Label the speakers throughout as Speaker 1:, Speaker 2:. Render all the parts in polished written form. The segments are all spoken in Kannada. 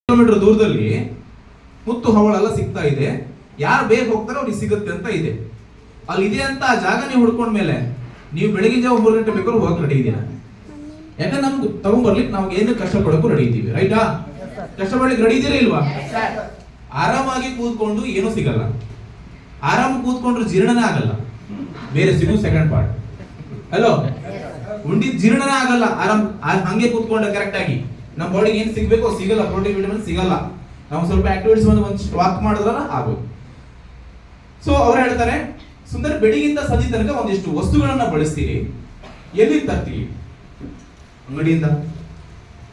Speaker 1: ಕಿಲೋಮೀಟರ್ ದೂರದಲ್ಲಿ ಮುತ್ತು ಹವಳೆಲ್ಲ ಸಿಗ್ತಾ ಇದೆ, ಯಾರು ಬೇಗ ಹೋಗ್ತಾರೋ ಅವ್ರಿಗೆ ಸಿಗುತ್ತೆ ಅಂತ ಇದೆ. ಅಲ್ಲಿ ಇದೆ ಅಂತ ಆ ಜಾಗ ನೀವು ಹುಡ್ಕೊಂಡ್ಮೇಲೆ ನೀವು ಬೆಳಗಿನ ಜಾವ 3 ಗಂಟೆ ಬೇಕಾದ್ರೂ ಹೋಗಕ್ಕೆ ರೆಡಿ ಇದ್ದೀರಾ. ಯಾಕಂದ್ರೆ ನಮ್ಗೆ ತಗೊಂಡ್ಬರ್ಲಿಕ್ಕೆ ನಾವು ಏನು ಕಷ್ಟಪಡೋಕ್ಕೂ ರೆಡಿ ಇದ್ದೀವಿ, ರೈಟಾ? ಕಷ್ಟಪಡ್ಲಿಕ್ಕೆ ರೆಡಿ ಇದ್ದೀರಾ ಇಲ್ವಾ? ಆರಾಮಾಗಿ ಕೂತ್ಕೊಂಡು ಏನೂ ಸಿಗಲ್ಲ, ಆರಾಮಾಗಿ ಕೂತ್ಕೊಂಡ್ರು ಜೀರ್ಣನೇ ಆಗಲ್ಲ, ಬೇರೆ ಸಿಗು ಸೆಕೆಂಡ್ ಪಾರ್ಟ್. ಹಲೋ, ಉಂಡಿದ್ ಜೀರ್ಣನೇ ಆಗಲ್ಲ ಆರಾಮ್ ಹಂಗೆ ಕೂತ್ಕೊಂಡ್ರೆ ಕರೆಕ್ಟ್ ಆಗಿ. ನಮ್ಮ ಬಾಡಿಗೆ ಏನ್ ಸಿಗ್ಬೇಕು ಸಿಗಲ್ಲ, ಪ್ರೋಟೀನ್ ವಿಟಮಿನ್ ಸಿಗಲ್ಲ. ನಾವು ಸ್ವಲ್ಪ ಆಕ್ಟಿವಿಟೀಸ್ ಒಂದಿಷ್ಟು ವಾಕ್ ಮಾಡಿದ್ರ ಆಗೋದು. ಸೊ ಅವ್ರು ಹೇಳ್ತಾರೆ, ಸುಂದರ್ ಬೆಳಿಗಿಂದ ಸಂಜೆ ತನಕ ಒಂದಿಷ್ಟು ವಸ್ತುಗಳನ್ನ ಬಳಸ್ತೀರಿ, ಎಲ್ಲಿ ತರ್ತೀವಿ? ಅಂಗಡಿಯಿಂದ.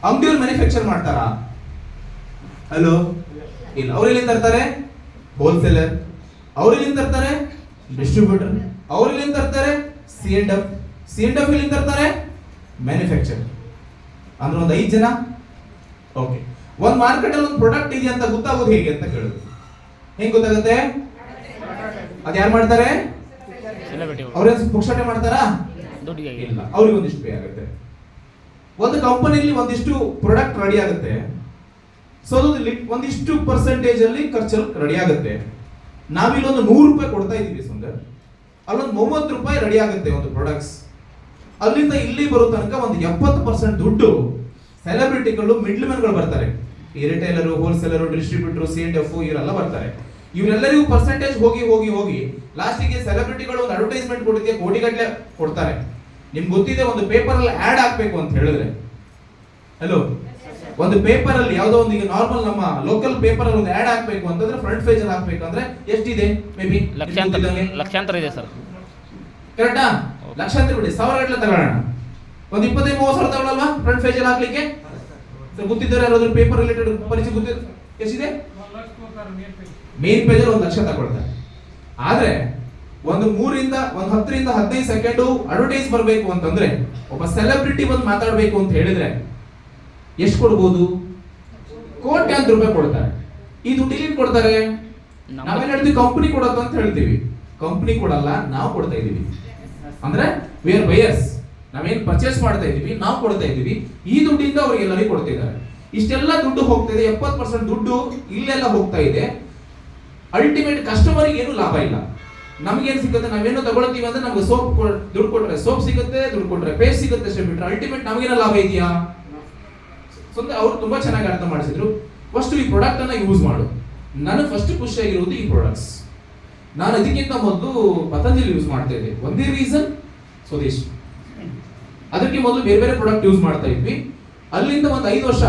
Speaker 1: ಅಂಗಡಿಯವ್ರು ಮ್ಯಾನುಫ್ಯಾಕ್ಚರ್ ಮಾಡ್ತಾರಾ? ಹಲೋ, ಇಲ್ಲ. ಅವ್ರೆಲ್ಲಿ ತರ್ತಾರೆ? ಹೋಲ್ಸೇಲರ್. ಅವ್ರೆಲ್ಲಿ ತರ್ತಾರೆ? ಡಿಸ್ಟ್ರಿಬ್ಯೂಟರ್. ಅವ್ರೆಲ್ಲಿ ತರ್ತಾರೆ? C&F. C&F ಎಲ್ಲಿ ತರ್ತಾರೆ? ಮ್ಯಾನುಫ್ಯಾಕ್ಚರ್. ಅಂದ್ರೆ ಒಂದು 5 ಜನ. ಓಕೆ, ಒಂದ್ ಮಾರ್ಕೆಟ್ ಅಲ್ಲಿ ಒಂದು ಪ್ರಾಡಕ್ಟ್ ಇದೆ ಅಂತ ಗೊತ್ತಾಗೋದು ಹೇಗೆ ಅಂತ ಕೇಳೋದು. ಹೆಂಗ್ ಗೊತ್ತಾಗುತ್ತೆ? ಅದ್ಯಾರು ಮಾಡ್ತಾರೆ? ಅವ್ರೇನ್ ಪುಕ್ಷಟೆ ಮಾಡ್ತಾರಾ? ಇಲ್ಲ, ಅವ್ರಿಗೆ ಒಂದಿಷ್ಟು ಪೇ ಆಗುತ್ತೆ. ಒಂದು ಕಂಪನಿಯಲ್ಲಿ ಒಂದಿಷ್ಟು ಪ್ರಾಡಕ್ಟ್ ರೆಡಿ ಆಗುತ್ತೆ, ಸೊ ಒಂದಿಷ್ಟು ಪರ್ಸೆಂಟೇಜ್ ಅಲ್ಲಿ ಖರ್ಚು ರೆಡಿ ಆಗುತ್ತೆ. ನಾವಿಲ್ಲೊಂದು 100 ರೂಪಾಯಿ ಕೊಡ್ತಾ ಇದೀವಿ ಸುಂದರ್, ಅಲ್ಲೊಂದು 30 ರೂಪಾಯಿ ರೆಡಿ ಆಗುತ್ತೆ ಒಂದು ಪ್ರಾಡಕ್ಟ್ಸ್. ಅಲ್ಲಿಂದ ಇಲ್ಲಿ ಬರೋ ತನಕ ಒಂದು 70% ದುಡ್ಡು ಸೆಲೆಬ್ರಿಟಿಗಳು, ಮಿಡ್ಲ್ ಮ್ಯಾನ್ಗಳು ಬರ್ತಾರೆ. ಈ ರಿಟೈಲರು, ಹೋಲ್ಸೇಲರು, ಡಿಸ್ಟ್ರಿಬ್ಯೂಟರ್, C&F ಇವರೆಲ್ಲ ಬರ್ತಾರೆ. ಇವರೆಲ್ಲರಿಗೂ ಪರ್ಸೆಂಟೇಜ್ ಹೋಗಿ ಹೋಗಿ ಹೋಗಿ ಲಾಸ್ಟಿಗೆ ಸೆಲೆಬ್ರಿಟಿಗಳು ಒಂದು ಅಡ್ವರ್ಟೈಸ್ಮೆಂಟ್ ಕೊಟ್ಟಿದ್ದೆ ಕೋಟಿಗಟ್ಟಲೆ ಕೊಡ್ತಾರೆ. ನಿಮ್ಗೆ ಗೊತ್ತಿದೆ, ಒಂದು ಪೇಪರ್ ಅಲ್ಲಿ ಆಡ್ ಹಾಕ್ಬೇಕು ಅಂತ ಹೇಳಿದ್ರೆ, ಹಲೋ, ಒಂದು ಪೇಪರ್ ಅಲ್ಲಿ ಯಾವ್ದೋ ಒಂದು, ಈಗ ನಾರ್ಮಲ್ ನಮ್ಮ ಲೋಕಲ್ ಪೇಪರ್ ಅಲ್ಲಿ ಒಂದು ಆಡ್ ಹಾಕ್ಬೇಕು ಅಂತಂದ್ರೆ ಫ್ರಂಟ್ ಪೇಜ್ ಅಲ್ಲಿ ಹಾಕ್ಬೇಕಂದ್ರೆ ಎಷ್ಟಿದೆ? ಮೇ ಬಿ
Speaker 2: ಲಕ್ಷಾಂತರ ಇದೆ ಸರ್.
Speaker 1: ಕರೆಕ್ಟಾ? ಲಕ್ಷಾಂತರ ಬಿಡಿ, 1000 ಗಟ್ಟಲೆ ತಗೊಳ್ಳೋಣ. ಒಂದು 25-30 ಸಾವಿರ ತಗೊಳ್ಳಲ್ವಾ ಫ್ರಂಟ್ ಪೇಜ್ ಅಲ್ಲಿ ಹಾಕ್ಲಿಕ್ಕೆ? ಗೊತ್ತಿದ್ದಾರೆ ಯಾರಾದ್ರೂ ಪೇಪರ್ ರಿಲೇಟೆಡ್ ಪರಿಚಯ ಗೊತ್ತಿದೆ? ಎಷ್ಟಿದೆ? ಮೇನ್ ಪೇಜ್ ಅಲ್ಲಿ 1 ಲಕ್ಷ ತಗೊಳ್ತಾರೆ. ಆದ್ರೆ ಒಂದು 10 ರಿಂದ 15 ಸೆಕೆಂಡ್ ಅಡ್ವರ್ಟೈಸ್ ಬರಬೇಕು ಅಂತಂದ್ರೆ, ಒಬ್ಬ ಸೆಲೆಬ್ರಿಟಿ ಬಂದು ಮಾತಾಡ್ಬೇಕು ಅಂತ ಹೇಳಿದ್ರೆ ಎಷ್ಟು ಕೊಡ್ಬೋದು? ಕೋಟ್ಯಾಂತರ ರೂಪಾಯಿ ಕೊಡ್ತಾರೆ. ಈ ದುಡ್ಡು ಎಲ್ಲಿ ಕೊಡ್ತಾರೆ? ನಾವೇನ್ ಹೇಳ್ತೀವಿ, ಕಂಪನಿ ಕೊಡತ್ತ ಅಂತ ಹೇಳ್ತೀವಿ. ಕಂಪನಿ ಕೊಡಲ್ಲ, ನಾವು ಕೊಡ್ತಾ ಇದೀವಿ. ಅಂದ್ರೆ ವಿ ಆರ್ ಬಯರ್ಸ್. ನಾವೇನ್ ಪರ್ಚೇಸ್ ಮಾಡ್ತಾ ಇದೀವಿ, ನಾವು ಕೊಡ್ತಾ ಇದೀವಿ. ಈ ದುಡ್ಡಿಂದ ಅವ್ರಿಗೆ ಎಲ್ಲರಿಗೂ ಕೊಡ್ತಿದ್ದಾರೆ. ಇಷ್ಟೆಲ್ಲ ದುಡ್ಡು ಹೋಗ್ತಾ ಇದೆ, 70% ದುಡ್ಡು ಇಲ್ಲೆಲ್ಲ ಹೋಗ್ತಾ ಇದೆ. ಅಲ್ಟಿಮೇಟ್ ಕಸ್ಟಮರ್ಗೆ ಏನು ಲಾಭ ಇಲ್ಲ. ನಮ್ಗೇನ್ ಸಿಗುತ್ತೆ? ನಾವೇನು ತಗೊಳ್ತೀವಿ ಅಂದ್ರೆ ನಮ್ಗೆ ಸೋಪ್ ದುಡ್ಡು ಕೊಟ್ರೆ ಸೋಪ್ ಸಿಗುತ್ತೆ, ದುಡ್ಡು ಕೊಟ್ರೆ ಪೇಸ್ಟ್ ಸಿಗುತ್ತೆ ಅಷ್ಟೇ ಬಿಟ್ರೆ ಅಲ್ಟಿಮೇಟ್ ನಮಗೇನೋ ಲಾಭ ಇದೆಯಾ? ಅವ್ರು ತುಂಬಾ ಚೆನ್ನಾಗಿ ಅರ್ಥ ಮಾಡಿಸಿದ್ರು. ಫಸ್ಟ್ ಈ ಪ್ರಾಡಕ್ಟ್ ಅನ್ನ ಯೂಸ್ ಮಾಡು. ನನಗೆ ಫಸ್ಟ್ ಖುಷಿಯಾಗಿರುವುದು ಈ ಪ್ರಾಡಕ್ಟ್ಸ್. ನಾನು ಅದಕ್ಕಿಂತ ಮೊದಲು ಪತಂಜಲಿ ಯೂಸ್ ಮಾಡ್ತಾ ಇದ್ದೆ. ಒಂದೇ ರೀಸನ್, ಸ್ವದೇಶಿ. ಅದಕ್ಕೆ ಮೊದಲು ಬೇರೆ ಬೇರೆ ಪ್ರಾಡಕ್ಟ್ ಯೂಸ್ ಮಾಡ್ತಾ ಇದ್ವಿ. ಅಲ್ಲಿಂದ ಒಂದು 5 ವರ್ಷ,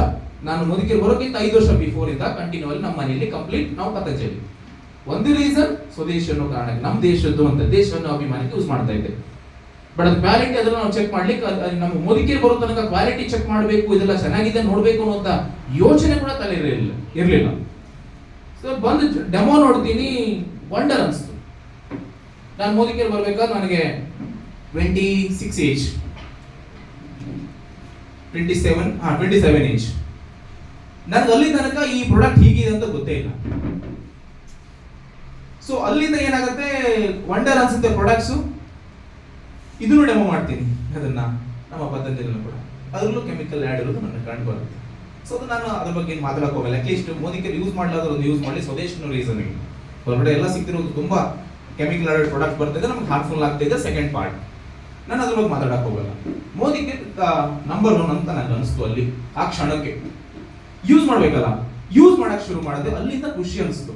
Speaker 1: ನಾನು ಮೋದಿಕೇರ್ ಬರೋಕ್ಕಿಂತ 5 ವರ್ಷ ಬಿಫೋರ್ ಇಂದ ಕಂಟಿನ್ಯೂ ಅಲ್ಲಿ ನಮ್ಮ ಮನೆಯಲ್ಲಿ ಕಂಪ್ಲೀಟ್ ನಾವು ಪತಂಜಲಿ. ಒಂದು ರೀಸನ್, ಸ್ವದೇಶಿ ಅನ್ನೋ ಕಾರಣಕ್ಕೆ, ನಮ್ಮ ದೇಶದ್ದು ಅಂತ ದೇಶವನ್ನು ಅಭಿಮಾನಕ್ಕೆ ಯೂಸ್ ಮಾಡ್ತಾ ಇದ್ದೆ. ಬಟ್ ಅದು ಕ್ವಾಲಿಟಿ ಅದನ್ನ ನಾವು ಚೆಕ್ ಮಾಡ್ಲಿಕ್ಕೆ, ನಮ್ಮ ಮೋದಿಕೇರ್ ಬರೋ ತನಕ ಕ್ವಾಲಿಟಿ ಚೆಕ್ ಮಾಡಬೇಕು, ಇದೆಲ್ಲ ಚೆನ್ನಾಗಿದೆ ನೋಡ್ಬೇಕು ಅನ್ನೋಂತ ಯೋಚನೆ ಕೂಡ ತಲೆ ಇರಲಿಲ್ಲ. ಸೊ ಬಂದು ಡೆಮೋ ನೋಡ್ತೀನಿ, ವಂಡರ್ ಅನ್ಸ್ತು. ನಾನು ಮೋದಿಕೇರ್ ಬರ್ಬೇಕಾದ್ರೆ ನನಗೆ 26 ಏಜ್, 27 ಏಜ್. ನನಗೆ ಅಲ್ಲಿ ತನಕ ಈ ಪ್ರಾಡಕ್ಟ್ ಹೀಗಿದೆ ಅಂತ ಗೊತ್ತೇ ಇಲ್ಲ. ಸೊ ಅಲ್ಲಿಂದ ಏನಾಗುತ್ತೆ, ವಂಡರ್ ಅನ್ಸುತ್ತೆ ಪ್ರಾಡಕ್ಟ್ಸು. ಇದನ್ನು ಡೆಮೋ ಮಾಡ್ತೀನಿ, ಅದನ್ನ ನಮ್ಮ ಪದ್ಧತಿಯನ್ನು ಕೂಡ, ಅದರಲ್ಲೂ ಕೆಮಿಕಲ್ ಆ್ಯಡ್ ಇರೋದು ನನಗೆ ಕಂಡು ಬರುತ್ತೆ. ಸೊ ಅದು ನಾನು ಅದ್ರ ಬಗ್ಗೆ ಏನು ಮಾತಾಡಕ್ಕೆ ಹೋಗಲ್ಲ. ಅಟ್ಲೀಸ್ಟ್ ಮೋದಿಕೇರ್ ಯೂಸ್ ಮಾಡಲಾದ್ರೆ ಒಂದು ಯೂಸ್ ಮಾಡಿ, ಸ್ವದೇಶಿನ ರೀಸನ್. ಹೊರಗಡೆ ಎಲ್ಲ ಸಿಗ್ತಿರೋದು ತುಂಬಾ ಕೆಮಿಕಲ್ ಆ್ಯಡೆಡ್ ಪ್ರಾಡಕ್ಟ್ ಬರ್ತಿದೆ, ನಮ್ಗೆ ಹಾರ್ಮ್ಫುಲ್ ಆಗ್ತಿದೆ. ಸೆಕೆಂಡ್ ಪಾರ್ಟ್, ನಾನು ಅದ್ರ ಬಗ್ಗೆ ಮಾತಾಡಕ್ಕೆ ಹೋಗಲ್ಲ. ಮೋದಿಕೇರ್ ನಂಬರ್ 1 ಅಂತ ನನಗೆ ಅನಿಸ್ತು ಅಲ್ಲಿ ಆ ಕ್ಷಣಕ್ಕೆ. ಯೂಸ್ ಮಾಡ್ಬೇಕಲ್ಲ, ಯೂಸ್ ಮಾಡಕ್ ಶುರು ಮಾಡಿದೆ, ಅಲ್ಲಿಂದ ಖುಷಿ ಅನಿಸ್ತು,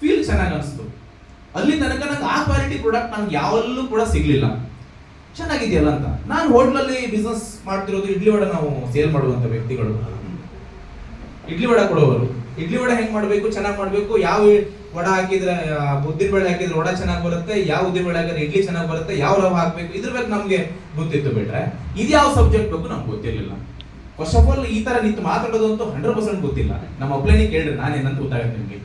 Speaker 1: ಫೀಲ್ ಚೆನ್ನಾಗಿ ಅನಿಸ್ತು. ಅಲ್ಲಿ ತನಕ ನಂಗೆ ಆ ಕ್ವಾಲಿಟಿ ಪ್ರಾಡಕ್ಟ್ ನನ್ಗೆ ಯಾವಲ್ಲೂ ಕೂಡ ಸಿಗ್ಲಿಲ್ಲ. ಚೆನ್ನಾಗಿದೆಯಲ್ಲ ಅಂತ. ನಾನು ಹೋಟ್ಲಲ್ಲಿ ಬಿಸ್ನೆಸ್ ಮಾಡ್ತಿರೋದು, ಇಡ್ಲಿ ವಡೆ ನಾವು ಸೇಲ್ ಮಾಡುವಂತ ವ್ಯಕ್ತಿಗಳು, ಇಡ್ಲಿ ವಡೆ ಕೊಡೋವರು. ಇಡ್ಲಿ ವಡೆ ಹೆಂಗ್ ಮಾಡಬೇಕು, ಚೆನ್ನಾಗಿ ಮಾಡಬೇಕು, ಯಾವ ವಡೆ ಹಾಕಿದ್ರೆ ಉದ್ದಿನ ಬೇಳೆ ಹಾಕಿದ್ರೆ ವಡೆ ಚೆನ್ನಾಗಿ ಬರುತ್ತೆ, ಯಾವ ಉದ್ದಿನ ಬೇಳೆ ಹಾಕಿದ್ರೆ ಇಡ್ಲಿ ಚೆನ್ನಾಗಿ ಬರುತ್ತೆ, ಯಾವ ರವೆ ಹಾಕ್ಬೇಕು, ಇದ್ರ ಬಗ್ಗೆ ನಮ್ಗೆ ಗೊತ್ತಿತ್ತು. ಬಿಟ್ರೆ ಇದ್ಯಾವ ಸಬ್ಜೆಕ್ಟ್ ಬೇಕು ನಮ್ಗೆ ಗೊತ್ತಿರಲಿಲ್ಲ. ಫಸ್ಟ್ ಆಫ್ ಆಲ್ ಈ ತರ ನಿಂತು ಮಾತಾಡೋದು ಅಂತೂ 100% ಗೊತ್ತಿಲ್ಲ. ನಮ್ಮ ಒಬ್ಳೇನಿಗೆ ಕೇಳ್ರಿ, ನಾನೇನಂತ ಗೊತ್ತಾಗುತ್ತೆ ನಿಮ್ಗೆ.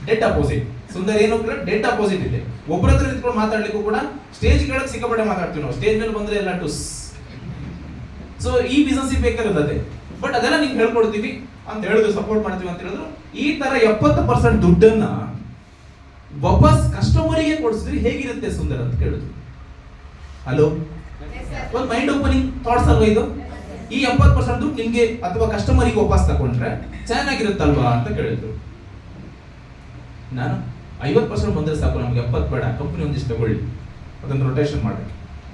Speaker 1: ಡೆಡ್ ಅಪೋಸಿಟ್ ಸುಂದರ್ ಏನು ಡೆಡ್ ಅಪೋಸಿಟ್ ಇದೆ. ಒಬ್ಬರ ಹತ್ರ ನಿಂತ್ಕೊಂಡು ಮಾತಾಡ್ಲಿಕ್ಕೂ ಕೂಡ ಸ್ಟೇಜ್ ಕೆಳಗೆ ಸಿಕ್ಕಾಪಟ್ಟೆ ಮಾತಾಡ್ತೀವಿ ನಾವು, ಸ್ಟೇಜ್ ಮೇಲೆ ಬಂದ್ರೆ ಎಲ್ಲ ಟುಸ್. ಸೊ ಈ ಬಿಸ್ನೆಸ್ ಬೇಕಾಗಿರೋದು ಅದೇ. ಬಟ್ ಅದೆಲ್ಲ ನಿಮ್ಗೆ ಹೇಳ್ಕೊಡ್ತೀವಿ ಅಂತ ಹೇಳಿದ್ರು, ಸಪೋರ್ಟ್ ಮಾಡ್ತೀವಿ ಅಂತ ಹೇಳಿದ್ರು. ಈ ತರ 70% ದುಡ್ಡನ್ನ ವಾಪಸ್ ಕಸ್ಟಮರಿಗೆ ಕೊಡಿಸಿದ್ರೆ ಹೇಗಿರುತ್ತೆ ಸುಂದರ್ ಅಂತ ಕೇಳಿದ್ರು. ಹಲೋ, ಒಂದು ಮೈಂಡ್ ಓಪನಿಂಗ್ ಥಾಟ್ಸ್ ಅಲ್ವಾ ಇದು? ಈ 70% ದುಡ್ಡು ನಿಮ್ಗೆ ಅಥವಾ ಕಸ್ಟಮರಿಗೆ ವಾಪಸ್ ತಗೊಂಡ್ರೆ ಚೆನ್ನಾಗಿರುತ್ತಲ್ವಾ ಅಂತ ಕೇಳಿದ್ರು. ನಾನು 50% ಬಂದ್ರೆ ಸಾಕು, ನಮ್ಗೆ 70 ಬೇಡ, ಕಂಪನಿ ಒಂದಿಷ್ಟು ತಗೊಳ್ಳಿ, ಅದನ್ನು ರೊಟೇಷನ್ ಮಾಡಿ,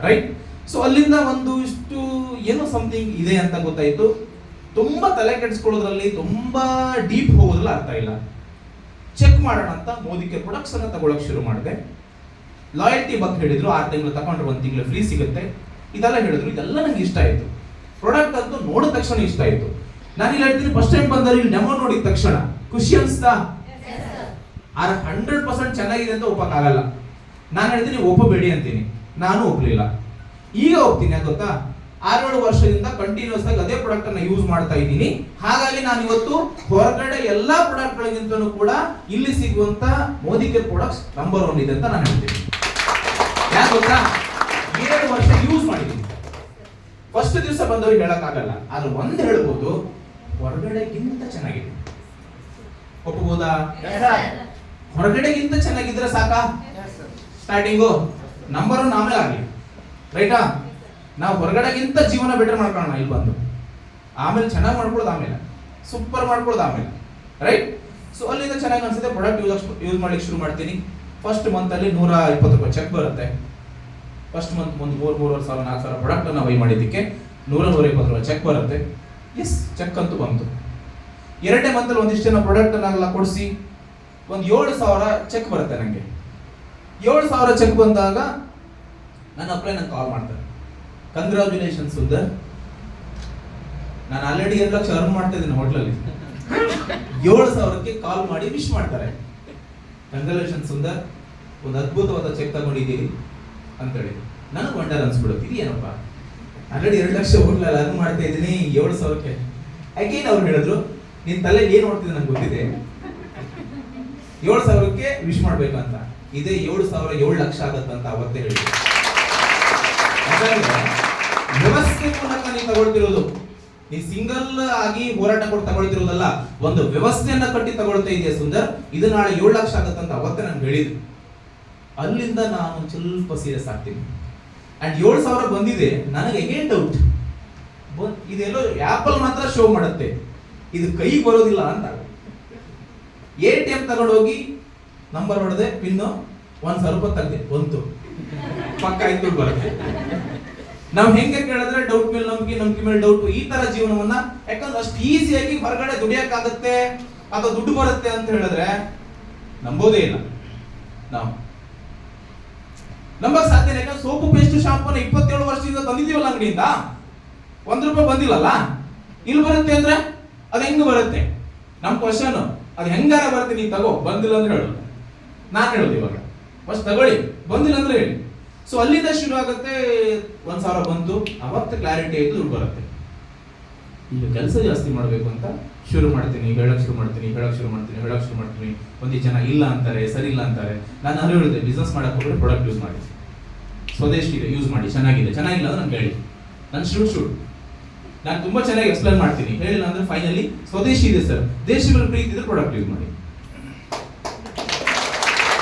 Speaker 1: ರೈಟ್. ಸೊ ಅಲ್ಲಿಂದ ಒಂದು ಇಷ್ಟು ಏನೋ ಸಮಥಿಂಗ್ ಇದೆ ಅಂತ ಗೊತ್ತಾಯ್ತು. ತುಂಬಾ ತಲೆ ಕೆಡಿಸ್ಕೊಳ್ಳೋದ್ರಲ್ಲಿ, ತುಂಬಾ ಡೀಪ್ ಹೋಗೋದ್ರಲ್ಲಿ ಅರ್ಥ ಇಲ್ಲ. ಚೆಕ್ ಮಾಡೋಣ ಅಂತ ಮೋದಿಕೆ ಪ್ರೊಡಕ್ಟ್ಸ್ ಅನ್ನ ತಗೊಳಕ್ ಶುರು ಮಾಡಿದೆ. ಲಾಯಲ್ಟಿ ಬಗ್ಗೆ ಹೇಳಿದ್ರು, 6 ತಿಂಗಳು ತಗೊಂಡ್ರೆ 1 ತಿಂಗಳು ಫ್ರೀ ಸಿಗುತ್ತೆ, ಇದೆಲ್ಲ ಹೇಳಿದ್ರು. ಇದೆಲ್ಲ ನಂಗೆ ಇಷ್ಟ ಆಯ್ತು. ಪ್ರಾಡಕ್ಟ್ ಅಂತೂ ನೋಡಿದ ತಕ್ಷಣ ಇಷ್ಟ ಆಯ್ತು. ನಾನು ಇಲ್ಲಿ ಹೇಳ್ತೀನಿ, ಫಸ್ಟ್ ಟೈಮ್ ಬಂದರೆ ಇಲ್ಲಿ ಡೆಮೋ ನೋಡಿದ ತಕ್ಷಣ ಖುಷಿ ಅನ್ಸ್ತಾ? 100% ಚೆನ್ನಾಗಿದೆ ಅಂತ ಒಪ್ಪಕ್ಕಾಗಲ್ಲ. ನಾನು ಹೇಳ್ತೀನಿ ಒಪ್ಪಬೇಡಿ ಅಂತೀನಿ, ನಾನು ಒಪ್ಪಲಿಲ್ಲ. ಈಗ ಒಪ್ತೀನಿ. ಯಾಕೆ ಗೊತ್ತಾ? 6-7 ವರ್ಷದಿಂದ ಕಂಟಿನ್ಯೂಸ್ ಆಗಿ ಅದೇ ಪ್ರಾಡಕ್ಟ್ ಅನ್ನ ಯೂಸ್ ಮಾಡ್ತಾ ಇದ್ದೀನಿ. ಹಾಗಾಗಿ ನಾನು ಇವತ್ತು ಹೊರಗಡೆ ಎಲ್ಲಾ ಪ್ರಾಡಕ್ಟ್ ಗಳಿಗಿಂತಲೂ ಕೂಡ ಇಲ್ಲಿ ಸಿಗುವಂತ ಮೋದಿ ಕೇರ್ ಪ್ರಾಡಕ್ಟ್ಸ್ ನಂಬರ್ 1 ಇದೆ ಅಂತ ನಾನು ಹೇಳ್ತೀನಿ. ಯಾಕೆ ಗೊತ್ತಾ? 7 ವರ್ಷ ಯೂಸ್ ಮಾಡಿದ್ದೀನಿ. ಫಸ್ಟ್ ದಿವಸ ಬಂದವ್ರಿಗೆ ಹೇಳಕ್ಕಾಗಲ್ಲ, ಆದ್ರೆ ಒಂದ್ ಹೇಳ್ಬೋದು, ಹೊರಗಡೆಗಿಂತ ಚೆನ್ನಾಗಿದೆ. ಒಪ್ಪಬಹುದಾ? ಹೊರಗಡೆಗಿಂತ ಚೆನ್ನಾಗಿದ್ರೆ ಸಾಕಾ? ಸ್ಟಾರ್ಟಿಂಗು ನಂಬರ್ 1 ಆಮೇಲೆ ಆಗಲಿ, ರೈಟಾ? ನಾವು ಹೊರಗಡೆಗಿಂತ ಜೀವನ ಬೆಟರ್ ಮಾಡ್ಕೊಳ್ಳೋಣ ಇಲ್ಲಿ ಬಂದು, ಆಮೇಲೆ ಚೆನ್ನಾಗಿ ಮಾಡ್ಕೊಳ್ಳೋದು, ಆಮೇಲೆ ಸೂಪರ್ ಮಾಡ್ಕೊಳ್ಳೋದು ಆಮೇಲೆ, ರೈಟ್? ಸೊ ಅಲ್ಲಿಂದ ಚೆನ್ನಾಗಿ ಅನ್ಸುತ್ತೆ, ಪ್ರಾಡಕ್ಟ್ ಯೂಸ್ ಮಾಡ್ಲಿಕ್ಕೆ ಶುರು ಮಾಡ್ತೀನಿ. ಫಸ್ಟ್ ಮಂತ್ ಅಲ್ಲಿ 120 ರೂಪಾಯಿ ಚೆಕ್ ಬರುತ್ತೆ. ಫಸ್ಟ್ ಮಂತ್ ಒಂದು 3,000-4,000 ಪ್ರಾಡಕ್ಟ್ ಅನ್ನ ಬೈ ಮಾಡಿದ್ದಕ್ಕೆ 120 ರೂಪಾಯಿ ಚೆಕ್ ಬರುತ್ತೆ. ಎಸ್, ಚೆಕ್ ಅಂತೂ ಬಂತು. 2ನೇ ಮಂತ್ ಅಲ್ಲಿ ಒಂದಿಷ್ಟು ಜನ ಪ್ರಾಡಕ್ಟ್ ಅನ್ನೆಲ್ಲ ಕೊಡಿಸಿ ಒಂದು 7,000 ಚೆಕ್ ಬರುತ್ತೆ ನನಗೆ. 7,000 ಚೆಕ್ ಬಂದಾಗ ನನ್ನ ಅಪ್ಲೈ ನಂಗೆ ಕಾಲ್ ಮಾಡ್ತಾರೆ, ಕಂಗ್ರಾಚುಲೇಷನ್ ಸುಂದರ್, ನಾನು ಆಲ್ರೆಡಿ 2 ಲಕ್ಷ ಅರ್ನ್ ಮಾಡ್ತಾ ಇದ್ದೀನಿ ಹೋಟ್ಲಲ್ಲಿ. 7,000ಕ್ಕೆ ಕಾಲ್ ಮಾಡಿ ವಿಶ್ ಮಾಡ್ತಾರೆ, ಕಂಗ್ರಾಚುಲೇಷನ್ ಸುಂದರ್, ಒಂದು ಅದ್ಭುತವಾದ ಚೆಕ್ ತಗೊಂಡಿದ್ದೀರಿ ಅಂತೇಳಿ. ನನಗೆ ವಂಡರ್ ಅನ್ಸ್ಬಿಡುತ್ತೆ, ಇದೇನಪ್ಪ, ಆಲ್ರೆಡಿ 2 ಲಕ್ಷ ಹೋಟ್ಲಲ್ಲಿ ಅರ್ನ್ ಮಾಡ್ತಾ ಇದ್ದೀನಿ, 7,000ಕ್ಕೆ. ಯಾಕೇನು ಅವ್ರು ಹೇಳಿದ್ರು, ನಿನ್ ತಲೆ ಏನ್ ನೋಡ್ತಿದ್ದೆ ನಂಗೆ ಗೊತ್ತಿದೆ, 7,000ಕ್ಕೆ ವಿಶ್ ಮಾಡ್ಬೇಕಂತ. ಇದೇ 7,000 7 ಲಕ್ಷ ಆಗತ್ತಂತ ಅವತ್ತೇ ಹೇಳಿದ್ರು. ವ್ಯವಸ್ಥೆ ಮೂಲಕ ನೀವು ತಗೊಳ್ತಿರೋದು, ನೀ ಸಿಂಗಲ್ ಆಗಿ ಹೋರಾಟ ಕೊಟ್ಟು ತಗೊಳ್ತಿರೋದಲ್ಲ, ಒಂದು ವ್ಯವಸ್ಥೆಯನ್ನ ಕಟ್ಟಿ ತಗೊಳ್ತಾ ಇದೆಯಾ ಸುಂದರ್, ಇದು ನಾಳೆ 7 ಲಕ್ಷ ಆಗತ್ತಂತ ಅವತ್ತೇ ನನ್ಗೆ ಹೇಳಿದ್ರು. ಅಲ್ಲಿಂದ ನಾನು ಸ್ವಲ್ಪ ಸೀರಿಯಸ್ ಆಗ್ತೀನಿ. ಅಂಡ್ 7,000 ಬಂದಿದೆ, ನನಗೆ ಅಗೇನ್ ಡೌಟ್, ಇದೆಲ್ಲೋ ಆಪಲ್ ಮಾತ್ರ ಶೋ ಮಾಡುತ್ತೆ, ಇದು ಕೈಗೆ ಬರೋದಿಲ್ಲ ಅಂತ. ATM ತಗೊಂಡೋಗಿ ನಂಬರ್ ಹೊಡೆದೆ, ಪಿನ್ನು 1,000 ರೂಪಾಯಿ ತೆಗೆದೆ, ಬಂತು, ಪಕ್ಕ ಆಯ್ತು, ಬರುತ್ತೆ. ನಾವ್ ಹೆಂಗೆ ಕೇಳಿದ್ರೆ ಡೌಟ್ ಮೇಲೆ ನಂಬಿಕೆ ಮೇಲೆ ಡೌಟ್, ಈ ತರ ಜೀವನವನ್ನ, ಯಾಕಂದ್ರೆ ಅಷ್ಟು ಈಸಿಯಾಗಿ ಹೊರಗಡೆ ದುಡಿಯಕ್ಕಾಗತ್ತೆ ಅಥವಾ ದುಡ್ಡು ಬರುತ್ತೆ ಅಂತ ಹೇಳಿದ್ರೆ ನಂಬೋದೇ ಇಲ್ಲ. ನಾವು ನಂಬಕ್ ಸಾಧ್ಯ ಇಲ್ಲ. ಯಾಕಂದ್ರೆ ಸೋಪು ಪೇಸ್ಟ್ ಶಾಂಪೂನ 27 ವರ್ಷದಿಂದ ತಂದಿದೀವಲ್ಲ ಅಂಗಡಿಯಿಂದ, 1 ರೂಪಾಯಿ ಬಂದಿಲ್ಲಲ್ಲ, ಇಲ್ಲಿ ಬರುತ್ತೆ ಅಂದ್ರೆ ಅದು ಹೆಂಗ ಬರುತ್ತೆ? ನಮ್ ಕ್ವಶನ್, ಅದು ಹೆಂಗಾರ ಬರುತ್ತೆ, ನೀನ್ ತಗೋ, ಬಂದಿಲ್ಲ ಅಂದ್ರೆ ಹೇಳು. ನಾನ್ ಹೇಳೋದು ಇವಾಗ, ಫಸ್ಟ್ ತಗೊಳ್ಳಿ, ಬಂದಿಲ್ಲ ಅಂದ್ರೆ ಹೇಳಿ. ಸೊ ಅಲ್ಲಿಂದ ಶುರು ಆಗುತ್ತೆ. 1,000 ಬಂತು, ಅವತ್ತು ಕ್ಲಾರಿಟಿ ಆಯ್ತು, ದುಡ್ಡು ಬರುತ್ತೆ. ಈಗ ಕೆಲಸ ಜಾಸ್ತಿ ಮಾಡಬೇಕು ಅಂತ ಶುರು ಮಾಡ್ತೀನಿ, ಹೇಳಕ್ ಶುರು ಮಾಡ್ತೀನಿ. ಒಂದಿಷ್ಟು ಜನ ಇಲ್ಲ ಅಂತಾರೆ, ಸರಿ ಇಲ್ಲ ಅಂತಾರೆ. ನಾನು ಅಲ್ಲೂ ಹೇಳಿದೆ, ಬಿಸ್ನೆಸ್ ಮಾಡಕ್ ಹೋದ್ರೆ ಪ್ರಾಡಕ್ಟ್ ಯೂಸ್ ಮಾಡಿ, ಸ್ವದೇಶಿ ಇದೆ ಯೂಸ್ ಮಾಡಿ, ಚೆನ್ನಾಗಿಲ್ಲ ಅಂದ್ರೆ ನಂಗೆ ಹೇಳಿ, ನಾನು ಶೂಟ್ ನಾನು ತುಂಬಾ ಚೆನ್ನಾಗಿ ಎಕ್ಸ್ಪ್ಲೈನ್ ಮಾಡ್ತೀನಿ. ಹೇಳಿಲ್ಲ ಅಂದ್ರೆ ಫೈನಲಿ ಸ್ವದೇಶಿ ಇದೆ ಸರ್, ದೇಶಗಳ ಪ್ರೀತಿ ಇದ್ರೆ ಪ್ರಾಡಕ್ಟ್ ಯೂಸ್ ಮಾಡಿ.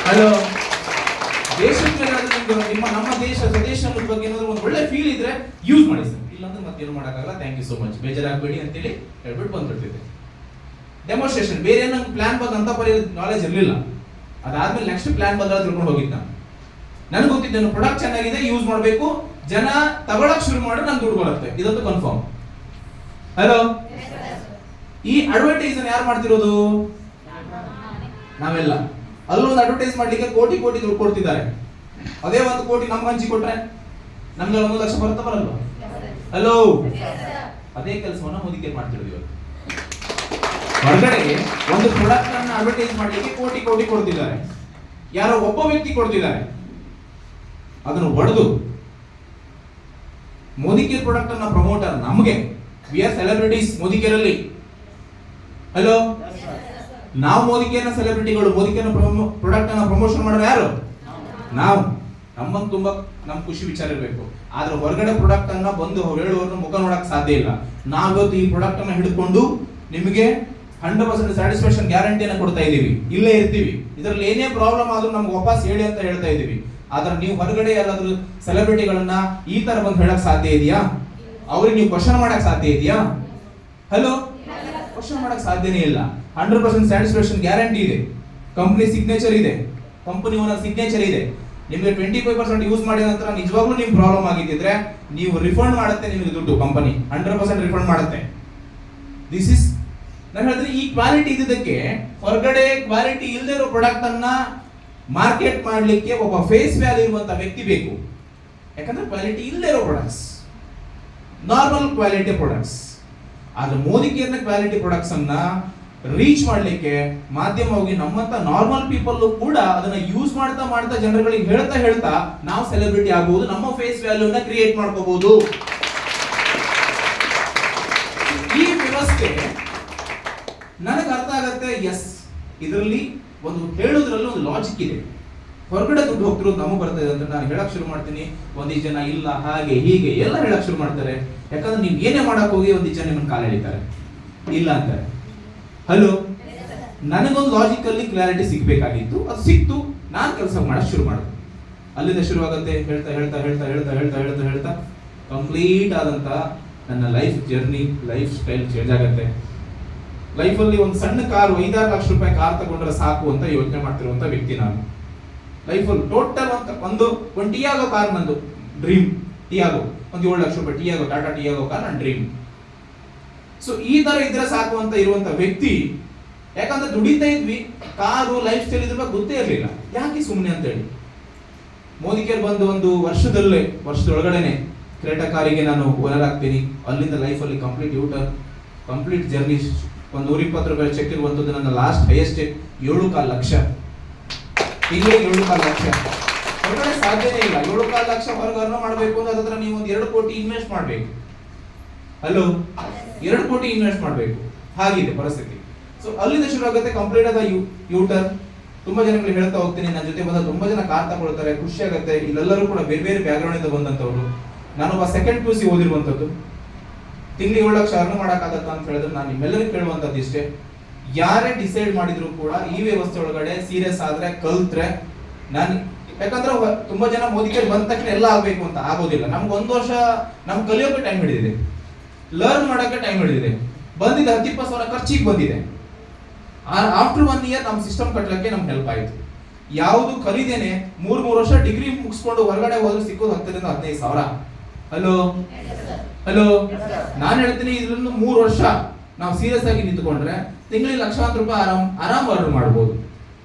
Speaker 1: ಹಲೋ, ದೇಶದ ಮೇಲೆ ನಮ್ಮ ದೇಶ ಸ್ವದೇಶ ಅನ್ನೋದ್ರ ಬಗ್ಗೆ ಏನಾದ್ರು ಒಂದು ಒಳ್ಳೆ ಫೀಲ್ ಇದ್ರೆ ಯೂಸ್ ಮಾಡಿ ಸರ್, ಇಲ್ಲಾಂದ್ರೆ ಮತ್ತೇನು ಮಾಡೋಕ್ಕಾಗಲ್ಲ, ಥ್ಯಾಂಕ್ ಯು ಸೋ ಮಚ್, ಬೇಜಾರಾಗಬೇಡಿ ಅಂತೇಳಿ ಹೇಳ್ಬಿಟ್ಟು ಬಂದ್ಬಿಡ್ತಿದ್ದೆ. ಡೆಮೋನ್ಸ್ಟ್ರೇಷನ್, ಬೇರೆ ನಂಗೆ ಪ್ಲಾನ್ ಬಗ್ಗೆ ಅಂತ ನಾಲೆಜ್ ಇರಲಿಲ್ಲ. ಅದಾದ್ಮೇಲೆ ನೆಕ್ಸ್ಟ್ ಪ್ಲಾನ್ ಬಂದ್ರೆ ತಿಳ್ಕೊಂಡು ಹೋಗಿದ್ದ. ನನಗೆ ಗೊತ್ತಿದ್ದೇನು, ಪ್ರಾಡಕ್ಟ್ ಚೆನ್ನಾಗಿದೆ, ಯೂಸ್ ಮಾಡಬೇಕು, ಜನ ತಗೊಳಕ್ ಶುರು ಮಾಡಿದ್ರೆ ನಂಗೆ ದುಡ್ಡು ಬರುತ್ತೆ, ಇದಂತೂ ಕನ್ಫರ್ಮ್. ಹಲೋ, ಈ ಅಡ್ವರ್ಟೈಸ್ ಯಾರು ಮಾಡ್ತಿರೋದು? ನಾವೆಲ್ಲ. ಅಲ್ಲೊಂದು ಅಡ್ವರ್ಟೈಸ್ ಮಾಡ್ಲಿಕ್ಕೆ ಕೋಟಿ ದುಡ್ಡು ಕೊಡ್ತಿದ್ದಾರೆ. ಅದೇ 1 ಕೋಟಿ ನಮ್ಗೆ ಹಂಚಿ ಕೊಟ್ರೆ ನಮ್ಗೆ 1 ಲಕ್ಷ ಬರುತ್ತಾ ಬರಲ್ವಾ? ಹಲೋ, ಅದೇ ಕೆಲಸವನ್ನ ಮೋದಿ ಕೇರ್ ಮಾಡ್ತಿರೋದು ಇವತ್ತು. ಹೊರಗಡೆಗೆ ಒಂದು ಪ್ರಾಡಕ್ಟ್ ಅನ್ನ ಅಡ್ವರ್ಟೈಸ್ ಮಾಡ್ಲಿಕ್ಕೆ ಕೋಟಿ ಕೊಡ್ತಿದ್ದಾರೆ, ಯಾರೋ ಒಬ್ಬ ವ್ಯಕ್ತಿ ಕೊಡ್ತಿದ್ದಾರೆ. ಅದನ್ನು ಹೊಡೆದು ಮೋದಿ ಕೇರ್ ಪ್ರಾಡಕ್ಟ್ ಅನ್ನ ಪ್ರಮೋಟರ್ ನಮಗೆ, we are celebrities Modi care ಅಲ್ಲಿ. ಹಲೋ, ನಾವು ಮೋದಿ ಕೇರ್ನ ಸೆಲೆಬ್ರಿಟಿಗಳು, ಮೋದಿ ಕೇರ್ನ ಪ್ರಾಡಕ್ಟ್ ಅನ್ನ ಪ್ರಮೋಷನ್ ಮಾಡೋರು ಯಾರು? ನಾವು. ನಮ್ಮನ್ನು ತುಂಬಾ ನಮ್ ಖುಷಿ ವಿಚಾರ ಇರಬೇಕು. ಆದ್ರೆ ಹೊರಗಡೆ ಪ್ರಾಡಕ್ಟ್ ಅನ್ನ ಬಂದು ಹೇಳುವವ್ರನ್ನ ಮುಖ ನೋಡಕ್ ಸಾಧ್ಯ ಇಲ್ಲ. ನಾವಿವತ್ತು ಈ ಪ್ರಾಡಕ್ಟ್ ಅನ್ನ ಹಿಡ್ಕೊಂಡು ನಿಮಗೆ 100% ಸ್ಯಾಟಿಸ್ಫ್ಯಾಕ್ಷನ್ ಗ್ಯಾರಂಟಿಯನ್ನು ಕೊಡ್ತಾ ಇದೀವಿ, ಇಲ್ಲೇ ಇರ್ತೀವಿ. ಇದರಲ್ಲಿ ಏನೇ ಪ್ರಾಬ್ಲಮ್ ಆದ್ರೂ ನಮ್ಗೆ ವಾಪಸ್ ಹೇಳಿ ಅಂತ ಹೇಳ್ತಾ ಇದೀವಿ. ಆದ್ರೆ ನೀವು ಹೊರಗಡೆ ಯಾರಾದ್ರೂ ಸೆಲೆಬ್ರಿಟಿಗಳನ್ನ ಈ ತರ ಬಂದು ಹೇಳಕ್ ಸಾಧ್ಯ ಇದೆಯಾ? ಅವ್ರಿಗೆ ನೀವು ಕ್ವಶನ್ ಮಾಡಕ್ ಸಾಧ್ಯ ಇದೆಯಾ? ಹಲೋ, ಕ್ವಶನ್ ಮಾಡಕ್ ಸಾಧ್ಯನೇ ಇಲ್ಲ. 100% ಸ್ಯಾಟಿಸ್ಫ್ಯಾಕ್ಷನ್ ಗ್ಯಾರಂಟಿ ಇದೆ, ಕಂಪನಿ ಸಿಗ್ನೇಚರ್ ಇದೆ, ಕಂಪನಿ ಓನರ್ ಸಿಗ್ನೇಚರ್ ಇದೆ. ನಿಮಗೆ 25% ಯೂಸ್ ಮಾಡಿದ ನಂತರ ನಿಜವಾಗ್ಲೂ ನಿಮ್ ಪ್ರಾಬ್ಲಮ್ ಆಗಿದ್ದಿದ್ರೆ ನೀವು ರಿಫಂಡ್ ಮಾಡುತ್ತೆ, ನಿಮಗೆ ದುಡ್ಡು ಕಂಪನಿ 100% ರಿಫಂಡ್ ಮಾಡುತ್ತೆ. ದಿಸ್ ಇಸ್ ನಾನು ಹೇಳಿದ್ರೆ ಈ ಕ್ವಾಲಿಟಿ ಇದ್ದಕ್ಕೆ ಹೊರಗಡೆ ಕ್ವಾಲಿಟಿ ಇಲ್ಲದೆ ಇರೋ ಪ್ರಾಡಕ್ಟ್ ಅನ್ನ ಮಾರ್ಕೆಟ್ ಮಾಡಲಿಕ್ಕೆ ಒಬ್ಬ ಫೇಸ್ ವ್ಯಾಲ್ಯೂ ಇರುವಂತ ವ್ಯಕ್ತಿ ಬೇಕು. ಯಾಕಂದ್ರೆ ಕ್ವಾಲಿಟಿ ಇಲ್ಲದೆ ಇರೋ ಪ್ರಾಡಕ್ಟ್ಸ್, ನಾರ್ಮಲ್ ಕ್ವಾಲಿಟಿ ಪ್ರಾಡಕ್ಟ್ಸ್. ಆದ್ರೆ ಮೋದಿ ಕೇರ್ನ ಕ್ವಾಲಿಟಿ ಪ್ರಾಡಕ್ಟ್ಸ್ ಅನ್ನ ರೀಚ್ ಮಾಡಲಿಕ್ಕೆ ಮಾಧ್ಯಮವಾಗಿ ನಮ್ಮಂತ ನಾರ್ಮಲ್ ಪೀಪಲ್ ಕೂಡ ಅದನ್ನ ಯೂಸ್ ಮಾಡ್ತಾ ಮಾಡ್ತಾ ಜನರುಗಳಿಗೆ ಹೇಳ್ತಾ ನಾವು ಸೆಲೆಬ್ರಿಟಿ ಆಗಬಹುದು, ನಮ್ಮ ಫೇಸ್ ವ್ಯಾಲ್ಯೂನ ಕ್ರಿಯೇಟ್ ಮಾಡ್ಕೋಬಹುದು. ಈ ವ್ಯವಸ್ಥೆ ನನಗೆ ಅರ್ಥ ಆಗತ್ತೆ. ಎಸ್, ಇದರಲ್ಲಿ ಒಂದು ಹೇಳೋದ್ರಲ್ಲಿ ಒಂದು ಲಾಜಿಕ್ ಇದೆ. ಹೊರಗಡೆ ದುಡ್ಡು ಹೋಗ್ತಿರೋದು ನಮಗೆ ಬರ್ತಾ ಇದೆ ಅಂತ ನಾನು ಹೇಳಕ್ ಶುರು ಮಾಡ್ತೀನಿ. ಒಂದಿಷ್ಟು ಜನ ಇಲ್ಲ ಹಾಗೆ ಹೀಗೆ ಎಲ್ಲ ಹೇಳಕ್ ಶುರು ಮಾಡ್ತಾರೆ. ಯಾಕಂದ್ರೆ ನೀವು ಏನೇ ಮಾಡಕ್ ಹೋಗಿ ಒಂದಿಷ್ಟು ಜನ ನಿಮ್ಮನ್ನ ಕಾಲು ಎಳಿತಾರೆ, ಇಲ್ಲ ಅಂತಾರೆ. ಹಲೋ, ನನಗೊಂದು ಲಾಜಿಕಲ್ಲಿ ಕ್ಲಾರಿಟಿ ಸಿಗ್ಬೇಕಾಗಿತ್ತು, ಅದು ಸಿಕ್ತು, ನಾನು ಕೆಲಸ ಮಾಡಕ್ ಶುರು ಮಾಡಿದೆ. ಅಲ್ಲಿಂದ ಶುರುವಾಗುತ್ತೆ. ಹೇಳ್ತಾ ಹೇಳ್ತಾ ಹೇಳ್ತಾ ಹೇಳ್ತಾ ಹೇಳ್ತಾ ಹೇಳ್ತಾ ಹೇಳ್ತಾ ಕಂಪ್ಲೀಟ್ ಆದಂತ ನನ್ನ life journey, life style change ಆಗುತ್ತೆ. ಲೈಫಲ್ಲಿ ಒಂದು ಸಣ್ಣ ಕಾರು, 5-6 ಲಕ್ಷ ರೂಪಾಯಿ ಕಾರ್ ತಗೊಂಡ್ರೆ ಸಾಕು ಅಂತ ಯೋಚನೆ ಮಾಡ್ತಿರುವಂತ ವ್ಯಕ್ತಿ ನಾನು. ಲೈಫಲ್ಲಿ ಟೋಟಲ್ ಒಂದು ಟಿಯಾಗೋ ಕಾರ್ ನಂದು ಡ್ರೀಮ್. ಟಿಯಾಗೋ ಒಂದು 7 ಲಕ್ಷ ರೂಪಾಯಿ ಟಿಯಾಗೋ, ಟಾಟಾ ಟಿಯಾಗೋ ಕಾರ್ ನನ್ನ ಡ್ರೀಮ್. ಸೊ ಈ ತರ ಇದ್ರೆ ಸಾಕು ಅಂತ ಇರುವಂತ ವ್ಯಕ್ತಿ. ಯಾಕಂದ್ರೆ ದುಡಿತಾ ಇದ್ವಿ, ಕಾರು ಲೈಫ್ ಸ್ಟೈಲ್ ಇದ್ರ ಬಗ್ಗೆ ಗೊತ್ತೇ ಇರಲಿಲ್ಲ, ಯಾಕೆ ಸುಮ್ಮನೆ ಅಂತ ಹೇಳಿ ಮೋದಿ ಕೇರ್ ಬಂದು ಒಂದು ವರ್ಷದೊಳಗಡೆನೆ ಕ್ರೇಟಾ ಕಾರಿಗೆ ನಾನು ಓನರ್ ಆಗ್ತೀನಿ. ಅಲ್ಲಿಂದ ಲೈಫಲ್ಲಿ ಕಂಪ್ಲೀಟ್ ಯೂಟರ್, ಕಂಪ್ಲೀಟ್ ಜರ್ನಿ. ಒಂದು 120 ರೂಪಾಯಿ ಚೆಕ್ ಇರುವಂತದ್ದು ನನ್ನ ಲಾಸ್ಟ್ ಹೈಯೆಸ್ಟ್ ಚೆಕ್ 7.25 ಲಕ್ಷ. ತಿಂಗಳಿಗೆ 7.25 ಲಕ್ಷ ಹೊರಗಡೆ ಸಾಧ್ಯನೇ ಇಲ್ಲ. 7.25 ಲಕ್ಷ ಹೊರಗೆ ಅರ್ನ ಮಾಡಬೇಕು ಅಂದ್ರೆ ಅದತ್ರ ನೀವು ಒಂದು 2 ಕೋಟಿ ಇನ್ವೆಸ್ಟ್ ಮಾಡಬೇಕು. ಹಲೋ, 2 ಕೋಟಿ ಇನ್ವೆಸ್ಟ್ ಮಾಡಬೇಕು, ಹಾಗಿದೆ ಪರಿಸ್ಥಿತಿ. ಸೊ ಅಲ್ಲಿಂದ ಶುರು ಆಗುತ್ತೆ ಕಂಪ್ಲೀಟ್ ಆದ ಯೂಟರ್. ತುಂಬಾ ಜನಗಳಿಗೆ ಹೇಳ್ತಾ ಹೋಗ್ತೀನಿ, ನನ್ನ ಜೊತೆ ಬಂದ ತುಂಬಾ ಜನ ಕಾರ್ ತಗೊಳ್ತಾರೆ, ಖುಷಿ ಆಗುತ್ತೆ. ಇಲ್ಲೆಲ್ಲರೂ ಕೂಡ ಬೇರೆ ಬೇರೆ ಬ್ಯಾಕ್ಗ್ರೌಂಡ್ ಇಂದ ಬಂದಂತವ್ರು. ನಾನೊಬ್ಬ ಸೆಕೆಂಡ್ PUC ಓದಿರುವಂತದ್ದು. ತಿಂಗಳಿಗೆ 7 ಲಕ್ಷ ಅರ್ನ್ ಮಾಡಕ್ಕಾಗತ್ತ ಅಂತ ಹೇಳಿದ್ರೆ ನಾನು ನಿಮ್ಮೆಲ್ಲರಿಗೂ ಕೇಳುವಂತದ್ದು ಇಷ್ಟೇ, ಯಾರೇ ಡಿಸೈಡ್ ಮಾಡಿದ್ರು ಕೂಡ ಈ ವ್ಯವಸ್ಥೆ ಒಳಗಡೆ ಸೀರಿಯಸ್ ಆದ್ರೆ ಕಲ್ತ್ರೆ ನಾನು. ಯಾಕಂದ್ರೆ ತುಂಬಾ ಜನ ಮೋದಿ ಕೇರ್ ಬಂದ ತಕ್ಷಣ ಎಲ್ಲ ಆಗ್ಬೇಕು ಅಂತ ಆಗೋದಿಲ್ಲ. ನಮ್ಗೆ 1 ವರ್ಷ ನಮ್ಗೆ ಕಲಿಯೋಕೆ ಟೈಮ್ ಹಿಡಿದಿದೆ, ಲರ್ನ್ ಮಾಡೋಕೆ ಟೈಮ್ ಹಿಡಿದಿದೆ. ಬಂದಿದೆ 10-20 ಸಾವಿರ ಖರ್ಚಿಗೆ ಬಂದಿದೆ. ಆಫ್ಟರ್ 1 ಇಯರ್ ನಮ್ಮ ಸಿಸ್ಟಮ್ ಕಟ್ಟಲಿಕ್ಕೆ ನಮ್ಗೆ ಹೆಲ್ಪ್ ಆಯಿತು. ಯಾವುದು ಕಲಿದೇನೆ 3 ವರ್ಷ ಡಿಗ್ರಿ ಮುಗಿಸ್ಕೊಂಡು ಹೊರಗಡೆ ಹೋದ್ರೆ ಸಿಕ್ಕೋದು 10-15 ಸಾವಿರ. ಹಲೋ, ನಾನು ಹೇಳ್ತೀನಿ ಇದ್ರಲ್ಲಿ 3 ವರ್ಷ ನಾವು ಸೀರಿಯಸ್ ಆಗಿ ನಿಂತ್ಕೊಂಡ್ರೆ ತಿಂಗಳಿಗೆ ಲಕ್ಷಾಂತರ ರೂಪಾಯಿ ಆರಾಮ್ ಅರ್ನ್ ಮಾಡ್ಬೋದು.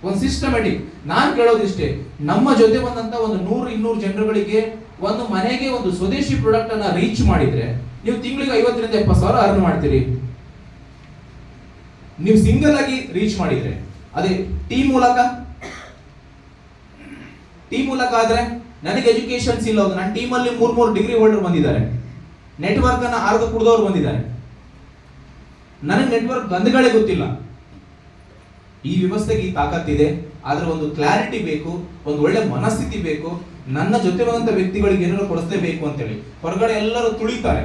Speaker 1: ಒಂದು ಸಿಸ್ಟಮ್ಯಾಟಿಕ್. ನಾನು ಕೇಳೋದಿಷ್ಟೇ, ನಮ್ಮ ಜೊತೆ ಬಂದಂತ ಒಂದು 100-200 ಜನರುಗಳಿಗೆ ಒಂದು ಮನೆಗೆ ಒಂದು ಸ್ವದೇಶಿ ಪ್ರಾಡಕ್ಟ್ ಅನ್ನ ರೀಚ್ ಮಾಡಿದ್ರೆ ನೀವು ತಿಂಗಳಿಗೆ 50-70 ಸಾವಿರ ಅರ್ನ್ ಮಾಡ್ತೀರಿ. ನೀವು ಸಿಂಗಲ್ ಆಗಿ ರೀಚ್ ಮಾಡಿದ್ರೆ, ಅದೇ ಟೀಮ್ ಮೂಲಕ ಆದ್ರೆ ನನಗೆ ಎಜುಕೇಶನ್ಸ್ ಇಲ್ಲ. ನನ್ನ ಟೀಮಲ್ಲಿ 3 ಡಿಗ್ರಿ ಹೋಲ್ಡರ್ ಬಂದಿದ್ದಾರೆ, ನೆಟ್ವರ್ಕ್ ಅನ್ನ ಅರ್ಧ ಕುಡಿದವ್ರು ಬಂದಿದ್ದಾರೆ. ನನಗೆ ನೆಟ್ವರ್ಕ್ ಗಂಧಗಳೇ ಗೊತ್ತಿಲ್ಲ. ಈ ವ್ಯವಸ್ಥೆಗೆ ಈ ತಾಕತ್ತಿದೆ, ಆದ್ರೆ ಒಂದು ಕ್ಲಾರಿಟಿ ಬೇಕು, ಒಂದು ಒಳ್ಳೆ ಮನಸ್ಥಿತಿ ಬೇಕು. ನನ್ನ ಜೊತೆ ಬಂದಂತ ವ್ಯಕ್ತಿಗಳಿಗೆ ಏನಾದ್ರು ಕೊಡಿಸ್ಲೇಬೇಕು ಅಂತೇಳಿ. ಹೊರಗಡೆ ಎಲ್ಲರೂ ತುಳಿತಾರೆ,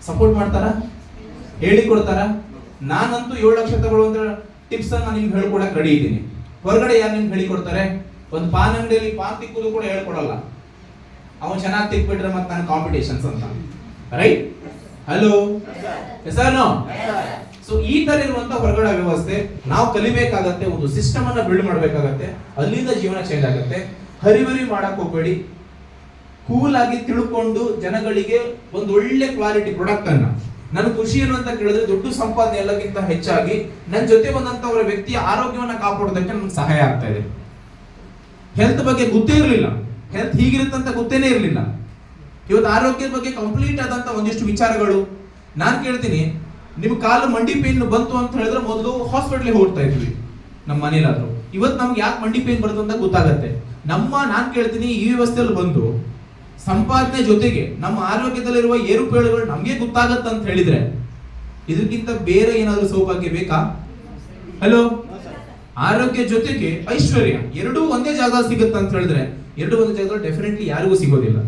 Speaker 1: ಸಪೋರ್ಟ್ ಮಾಡ್ತಾರ, ಹೇಳಿಕೊಡ್ತಾರ. ನಾನಂತೂ 7 ಲಕ್ಷ ತಗೊಳ್ಳುವಂತ ಟಿಪ್ಸ್ ಅನ್ನ ನಿಮ್ಗೆ ಹೇಳ್ಕೊಡಕ್ ರೆಡಿ ಇದ್ದೀನಿ. ಹೊರಗಡೆ ಯಾರು ನಿಮ್ಗೆ ಹೇಳಿಕೊಡ್ತಾರೆ? ಒಂದು ಪಾನ್ ಅಂಗಡಿಯಲ್ಲಿ ಪಾನ್ ತಿಕ್ಕುದು ಕೂಡ ಹೇಳ್ಕೊಡಲ್ಲ. ಅವನು ಚೆನ್ನಾಗಿ ತಿಕ್ಬಿಟ್ರೆ ಮತ್ತೆ ನಾನು ಕಾಂಪಿಟೇಷನ್ಸ್ ಅಂತ, right? Hello, sir no. So ಈ ತರ ಇರುವಂತ ಹೊರಗಡೆ ವ್ಯವಸ್ಥೆ ನಾವು ಕಲಿಬೇಕಾಗತ್ತೆ. ಒಂದು ಸಿಸ್ಟಮ್ ಅನ್ನ ಬಿಲ್ಡ್ ಮಾಡ್ಬೇಕಾಗತ್ತೆ. ಅಲ್ಲಿಂದ ಜೀವನ ಚೇಂಜ್ ಆಗುತ್ತೆ. ಹರಿಬರಿ ಮಾಡಕ್ ಹೋಗ್ಬೇಡಿ. ಕೂಲ್ ಆಗಿ ತಿಳ್ಕೊಂಡು ಜನಗಳಿಗೆ ಒಂದು ಒಳ್ಳೆ ಕ್ವಾಲಿಟಿ ಪ್ರಾಡಕ್ಟ್ ಅನ್ನ. ನನ್ನ ಖುಷಿ ಏನು ಅಂತ ಕೇಳಿದ್ರೆ ದುಡ್ಡು ಸಂಪಾದನೆ ಎಲ್ಲಕ್ಕಿಂತ ಹೆಚ್ಚಾಗಿ ನನ್ನ ಜೊತೆ ಬಂದಂತವರ ವ್ಯಕ್ತಿಯ ಆರೋಗ್ಯವನ್ನ ಕಾಪಾಡೋದಕ್ಕೆ ನಮ್ಗೆ ಸಹಾಯ ಆಗ್ತಾ ಇದೆ. ಹೆಲ್ತ್ ಬಗ್ಗೆ ಗೊತ್ತೇ ಇರಲಿಲ್ಲ, ಹೆಲ್ತ್ ಹೀಗಿರುತ್ತಂತ ಗೊತ್ತೇನೆ ಇರಲಿಲ್ಲ. ಇವತ್ತು ಆರೋಗ್ಯದ ಬಗ್ಗೆ ಕಂಪ್ಲೀಟ್ ಆದಂತ ಒಂದಿಷ್ಟು ವಿಚಾರಗಳು. ನಾನು ಕೇಳ್ತೀನಿ, ನಿಮ್ ಕಾಲು ಮಂಡಿ ಪೇನ್ ಬಂತು ಅಂತ ಹೇಳಿದ್ರೆ ಮೊದಲು ಹಾಸ್ಪಿಟಲ್ಗೆ ಹೋಗ್ತಾ ಇದ್ವಿ ನಮ್ಮ ಮನೇಲಾದ್ರು. ಇವತ್ತು ನಮ್ಗೆ ಯಾಕೆ ಮಂಡಿ ಪೇನ್ ಬರುತ್ತೆ ಅಂತ ಗೊತ್ತಾಗತ್ತೆ. ನಾನು ಕೇಳ್ತೀನಿ, ಈ ವ್ಯವಸ್ಥೆಯಲ್ಲಿ ಬಂದು ಸಂಪಾದನೆ ಜೊತೆಗೆ ನಮ್ಮ ಆರೋಗ್ಯದಲ್ಲಿರುವ ಏರುಪೇಳುಗಳು ನಮ್ಗೆ ಗೊತ್ತಾಗತ್ತ ಅಂತ ಹೇಳಿದ್ರೆ ಇದಕ್ಕಿಂತ ಬೇರೆ ಏನಾದ್ರೂ ಸೌಭಾಗ್ಯ ಬೇಕಾ? ಹಲೋ, ಆರೋಗ್ಯ ಜೊತೆಗೆ ಐಶ್ವರ್ಯ ಎರಡೂ ಒಂದೇ ಜಾಗ ಸಿಗುತ್ತೆ ಅಂತ ಹೇಳಿದ್ರೆ, ಎರಡು ಒಂದೇ ಜಾಗದಲ್ಲಿ ಡೆಫಿನೆಟ್ಲಿ ಯಾರಿಗೂ ಸಿಗೋದಿಲ್ಲ.